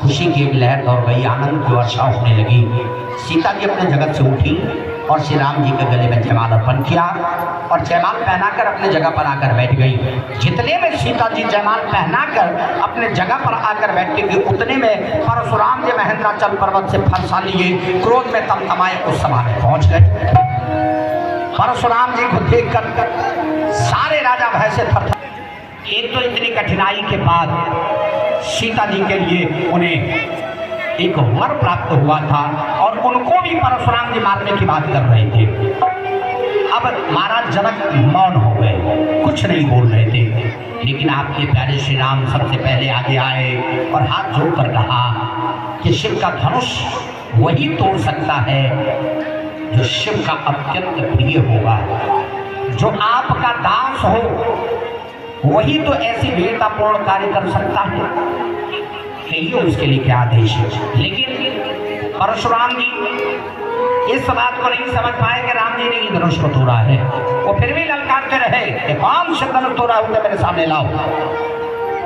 खुशी की एक लहर दौड़ गई, आनंद की वर्षा होने लगी। सीता जी अपने जगत से उठी और श्री राम जी के गले में जयमाल अर्पण किया और जयमाल पहनाकर अपने जगह पर आकर बैठ गई। जितने में सीता जी जयमाल पहनाकर अपने जगह पर आकर बैठेगी, उतने में परशुराम जी महेंद्राचल पर्वत से फरसा लिए क्रोध में तमतमाए उस सभा में पहुंच गए। परशुराम जी को देखकर सारे राजा भय से थर। एक तो इतनी कठिनाई के बाद सीता जी के लिए उन्हें एक वर प्राप्त हुआ था और उनको भी परशुराम जी मारने की बात कर रहे थे। अब महाराज जनक मौन हो गए, कुछ नहीं बोल रहे थे, लेकिन आपके प्यारे श्री राम सबसे पहले आगे आए और हाथ जोड़कर कहा कि शिव का धनुष वही तोड़ सकता है जो शिव का अत्यंत प्रिय होगा, जो आपका दास हो वही तो ऐसी वीरतापूर्ण कार्य कर सकता है। कहिए उसके लिए क्या आदेश है। लेकिन परशुराम जी इस बात को नहीं समझ पाए कि राम जी ने ही धनुष को तोड़ा है। वो फिर भी ललकारते रहे कि कौन से धनुष तोड़ा हुआ मेरे सामने लाओ।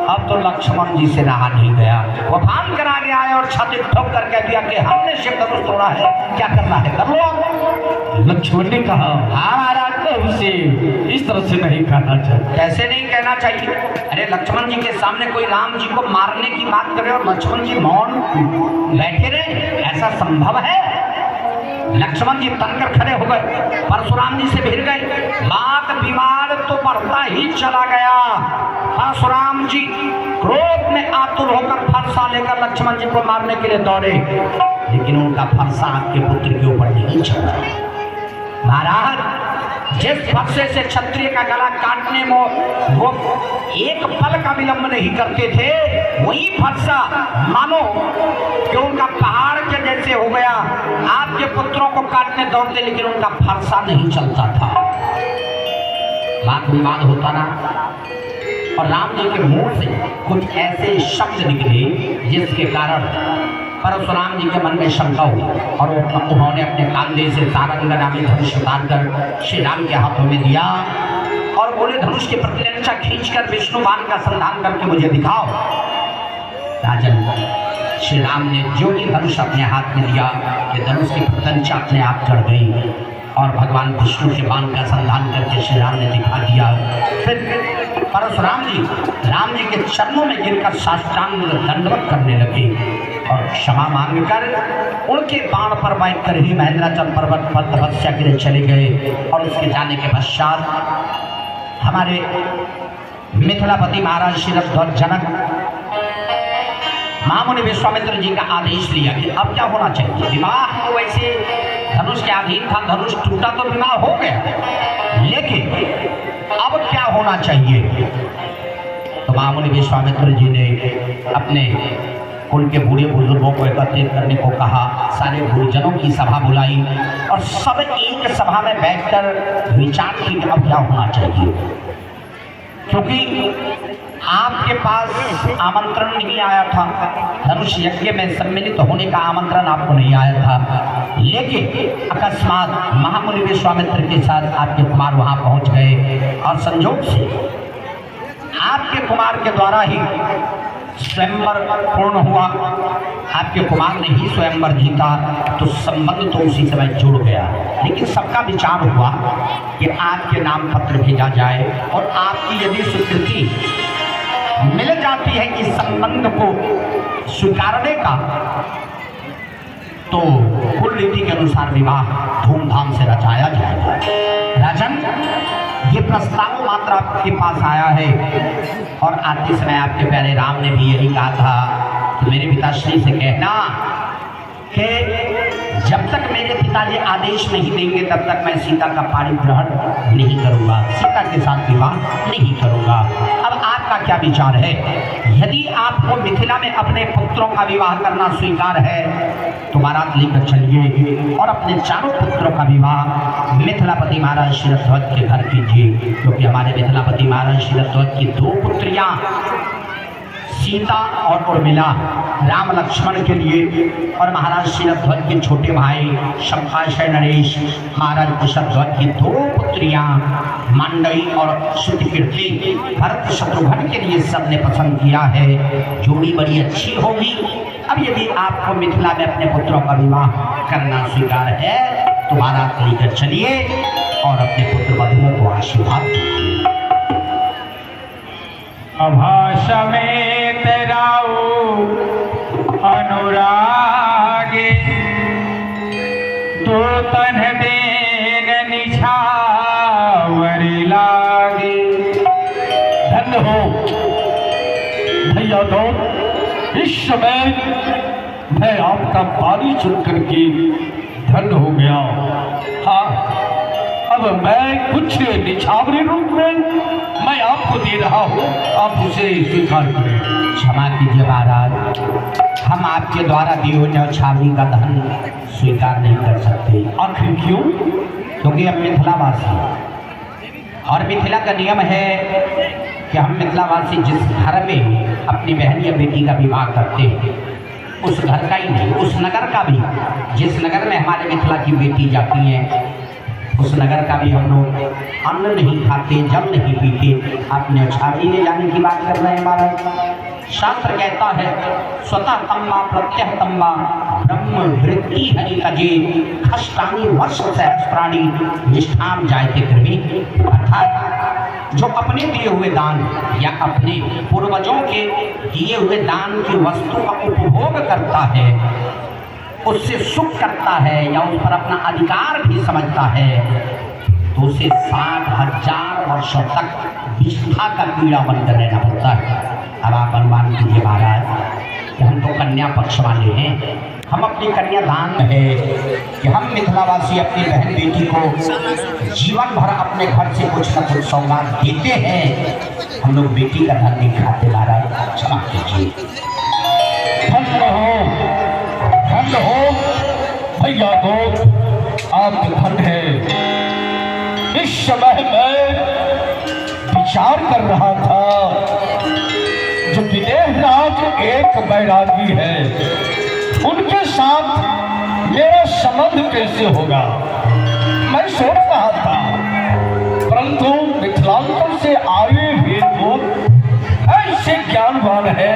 अब तो लक्ष्मण जी से रहा नहीं गया, वो भान कर आगे आए और छाती ठोक कर कह दिया कि हमने शिव धनुष तोड़ा है, क्या करना है कर लो। लक्ष्मण ने कहा हाँ महाराज, उसे इस तरह से नहीं कहना चाहिए। कैसे नहीं कहना चाहिए? अरे लक्ष्मण जी के सामने कोई राम जी को मारने की बात करे और लक्ष्मण जी मौन बैठे रहे, ऐसा संभव है? लक्ष्मण जी तनकर खड़े हो गए, परशुराम जी से भिड़ गए। बात विवाद तो बढ़ता ही चला गया। परशुराम जी क्रोध में आतुर होकर फरसा लेकर लक्ष्मण जी को मारने के लिए दौड़े, लेकिन उनका फरसा आपके पुत्र के ऊपर नहीं चला। महाराज जिस फरसे से क्षत्रिय का गला काटने में वो एक पल का विलंब नहीं करते थे, वही फरसा मानो कि उनका पहाड़ के जैसे हो गया। आपके पुत्रों को काटने दौड़ते, लेकिन उनका फरसा नहीं चलता था। बात विवाद होता ना, और राम जी के मुंह से कुछ ऐसे शब्द निकले जिसके कारण परशुराम जी के मन में शंका हुई और उन्होंने अपने कांधे से सारंग नामी धनुष उतारकर श्री राम के हाथों में दिया और बोले धनुष की प्रतिरक्षा खींचकर विष्णु बाण का संधान करके मुझे दिखाओ। राजन श्री राम ने जो ही धनुष अपने हाथ में दिया कि धनुष की प्रतिरक्षा अपने आप चढ़ गई और भगवान विष्णु के बाण का संधान करके श्री राम ने दिखा दिया। फिर परशुराम जी राम जी के चरणों में गिरकर साष्टांग दंडवत करने लगे और क्षमा मांगकर उनके बाण पर बैठकर ही महेंद्राचल पर्वत पर तपस्या के लिए चले गए। और उसके जाने के पश्चात हमारे मिथिलापति महाराज श्री रघुवर जनक महामुनि विश्वामित्र जी का आदेश लिया कि अब क्या होना चाहिए। विवाह तो वैसे धनुष के अधीन था, धनुष टूटा तो विवाह हो गया, लेकिन अब क्या होना चाहिए। तो महामुनि विश्वामित्र जी ने अपने कुल के बूढ़े बुजुर्गों को एकत्रित करने को कहा, सारे गुरुजनों की सभा बुलाई और सब एक सभा में बैठकर विचार की कि अब क्या होना चाहिए। क्योंकि आपके पास आमंत्रण नहीं आया था, धनुष यज्ञ में सम्मिलित होने का आमंत्रण आपको नहीं आया था, लेकिन अकस्मात महामुनि विश्वामित्र के साथ आपके कुमार वहां पहुंच गए और संयोग से आपके कुमार के द्वारा ही स्वयंवर पूर्ण हुआ। आपके कुमार ने ही स्वयंवर जीता, तो संबंध तो उसी समय जुड़ गया। लेकिन सबका विचार हुआ कि आपके नाम पत्र भेजा जाए और आपकी यदि स्वीकृति मिल जाती है इस संबंध को स्वीकारने का, तो कुल रीति के अनुसार विवाह धूमधाम से रचाया जाएगा। राजन ये प्रस्ताव मात्र आपके पास आया है और आते समय आपके प्यारे राम ने भी यही कहा था कि मेरे पिताश्री से कहना कि जब तक मेरे पिताजी आदेश नहीं देंगे तब तक मैं सीता का पाणिग्रहण नहीं करूँगा, सीता के साथ विवाह नहीं करूँगा। अब आपका क्या विचार है? यदि आपको मिथिला में अपने पुत्रों का विवाह करना स्वीकार है तो बारात लेकर चलिए और अपने चारों पुत्रों का विवाह मिथिलापति महाराज शिरध्वज के घर कीजिए, क्योंकि हमारे मिथिलापति महाराज शिरध्वज की दो पुत्रियाँ सीता और उर्मिला राम लक्ष्मण के लिए और महाराज शीलध्वज के छोटे भाई शंखाशय नरेश, महाराज कुशध्वज की 2 पुत्रियां मंडई और श्रुतिकीर्ति भरत शत्रुघ्न के लिए सबने पसंद किया है। जोड़ी बड़ी अच्छी होगी। अब यदि आपको मिथिला में अपने पुत्रों का विवाह करना स्वीकार है तो बारात लेकर चलिए और अपने पुत्र वधुओं को आशीर्वाद दीजिए। अभाष में तेराऊ अनुरागे, तो तन देन निछावर लागे। धन्य हो भैया दो, इस समय मैं आपका पानी चुन करके धन्य हो गया। हाँ, अब मैं कुछ निछावरी रूप में मैं आपको दे रहा हूँ, आप उसे स्वीकार करें। क्षमा कीजिए महाराज, हम आपके द्वारा दिए हुए न्यौछावरी का धन स्वीकार नहीं कर सकते। आखिर क्यों? क्योंकि हम मिथिलावासी और मिथिला का नियम है कि हम मिथिलावासी जिस घर में अपनी बहन या बेटी का विवाह करते हैं उस घर का ही नहीं, उस नगर का भी, जिस नगर में हमारे मिथिला की बेटी जाती हैं उस नगर का भी हम लोग अन्न नहीं खाते, जल नहीं पीते। आप न्यौछावरी ले जाने की बात कर रहे हैं महाराज। शास्त्र कहता है स्वतः तम्बा प्रत्यह तम्बा ब्रह्म वृत्ति हरि कजे खष्टानी वर्ष सहस्त्राणी निष्ठाम जायते कृमि। अर्थात जो अपने दिए हुए दान या अपने पूर्वजों के दिए हुए दान की वस्तु का उपभोग करता है, उससे सुख करता है या उस पर अपना अधिकार भी समझता है, तो उसे 60,000 वर्षों तक विष्ठा का कीड़ा बनकर रहना पड़ता है। अब आप अनुमान कीजिए महाराज कि हम तो कन्या पक्ष वाले हैं, हम अपनी कन्या दान है कि हम मिथिलावासी अपनी बहन बेटी को जीवन भर अपने घर से कुछ न कुछ सौगात देते हैं। हम लोग बेटी का धन नहीं खाते महाराज, क्षमा कीजिए। धन्य हो भैया दो, आप धन है। इस समय मैं विचार कर रहा था, जो विदेह राज एक बैरागी है, उनके साथ मेरा संबंध कैसे होगा मैं सोच रहा था। परंतु मिथिलांचल से आए हुए लोग ऐसे ज्ञानवान है,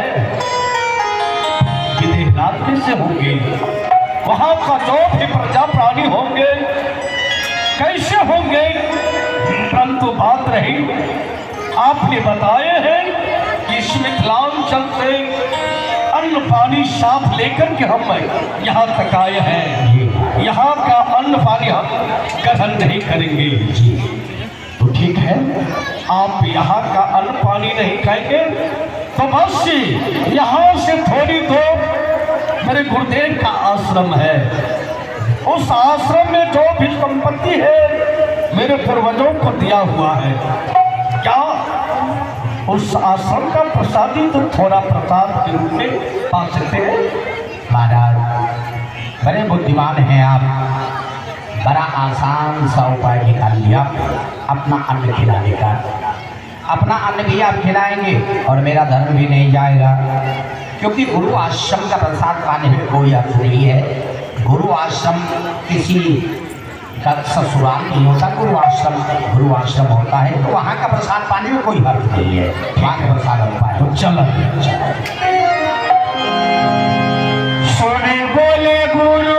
विदेहराज कैसे होंगे, वहां का जो भी प्रजा प्राणी होंगे कैसे होंगे। परंतु बात रही, आपने बताए हैं कि इस मिथिलांचल से अन्न पानी साथ लेकर के हम यहाँ तक आए हैं, यहाँ का अन्न पानी हम ग्रहण नहीं करेंगे। तो ठीक है, आप यहाँ का अन्न पानी नहीं खाएंगे तो बस यहाँ से थोड़ी दूर मेरे गुरुदेव का आश्रम है। उस आश्रम में जो भी संपत्ति है मेरे पूर्वजों को दिया हुआ है, क्या उस आश्रम का प्रसादी तो थोड़ा प्रसाद के रूप में पा सकते हैं? महाराज बड़े बुद्धिमान हैं आप, बड़ा आसान सा उपाय निकाल लिया अपना अन्न खिलाने का। अपना अन्न भी आप खिलाएंगे और मेरा धर्म भी नहीं जाएगा, क्योंकि गुरु आश्रम का प्रसाद पाने में कोई अर्थ नहीं है। गुरु आश्रम किसी का ससुराल नहीं होता, गुरु आश्रम होता है, तो वहाँ का प्रसाद पाने में कोई अर्थ नहीं है। वहाँ का प्रसाद पाए तो चलो सोने बोले गुरु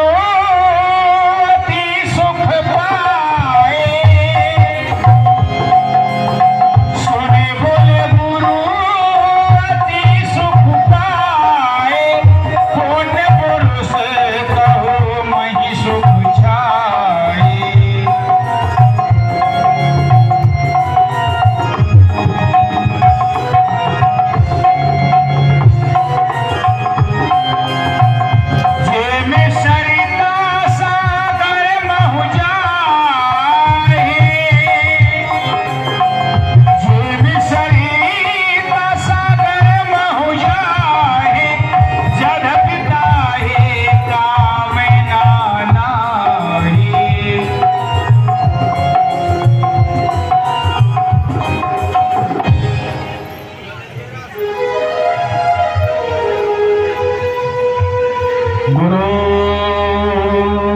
गुरु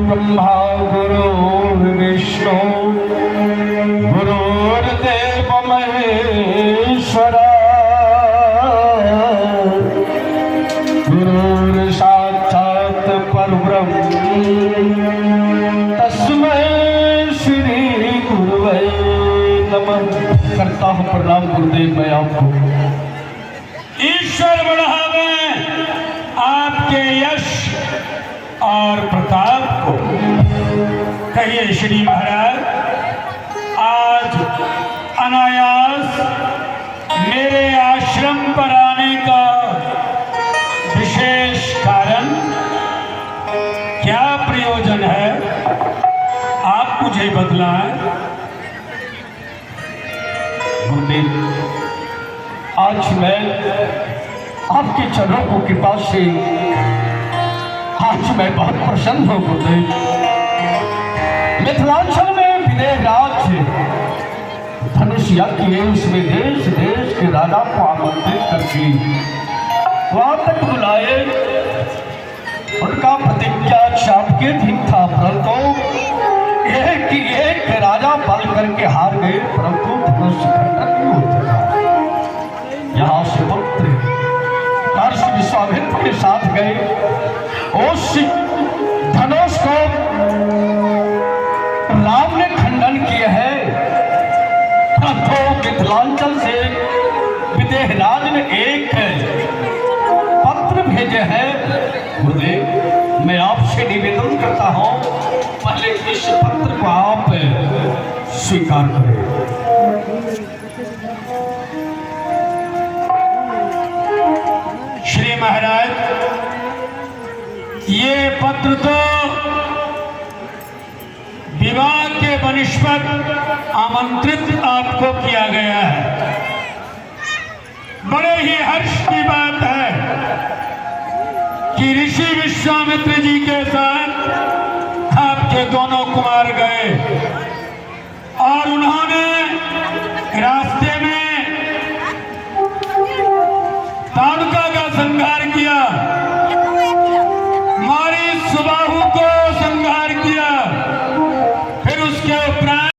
ब्रह्मा गुरुर्विष्णु गुरुर्देव महेश्वरा गुरुर् साक्षात् परब्रह्म तस्मै श्री गुरुवे नमः। करता हूँ प्रणाम गुरुदेव मैं आपको। ईश्वर बढ़ावे आपके यश और प्रताप को। कहिए श्री महाराज, आज अनायास मेरे आश्रम पर आने का विशेष कारण क्या प्रयोजन है, आप मुझे बतलाएं। गुरुदेव, आज मैं आपके चरणों को कृपा से आज मैं बहुत प्रसन्न हूँ गुरुदेव। मिथिलांचल में विदेह राज धनुष यज्ञ किए, उसमें देश देश के राजा को आमंत्रित करके वहां तक बुलाए। उनका प्रतिज्ञा आपके ठीक था, परंतु एक राजा बल करके हार गए, परंतु धनुष खंडन नहीं हो सका। यहाँ से पुत्र महर्षि विश्वामित्र के साथ गए, उस धनुष को राम ने खंडन किया है। परंतु मिथिलांचल से विदेहराज ने एक पत्र भेजे हैं। गुरुदेव, मैं आपसे निवेदन करता हूँ, पहले इस पत्र को आप स्वीकार करें। श्री महाराज, ये पत्र तो विवाह के बनिस्पत आमंत्रित आपको किया गया है। बड़े ही हर्ष की बात है कि ऋषि विश्वामित्र जी के साथ आपके दोनों कुमार गए और उन्होंने रास्ते में ताड़का का संहार किया।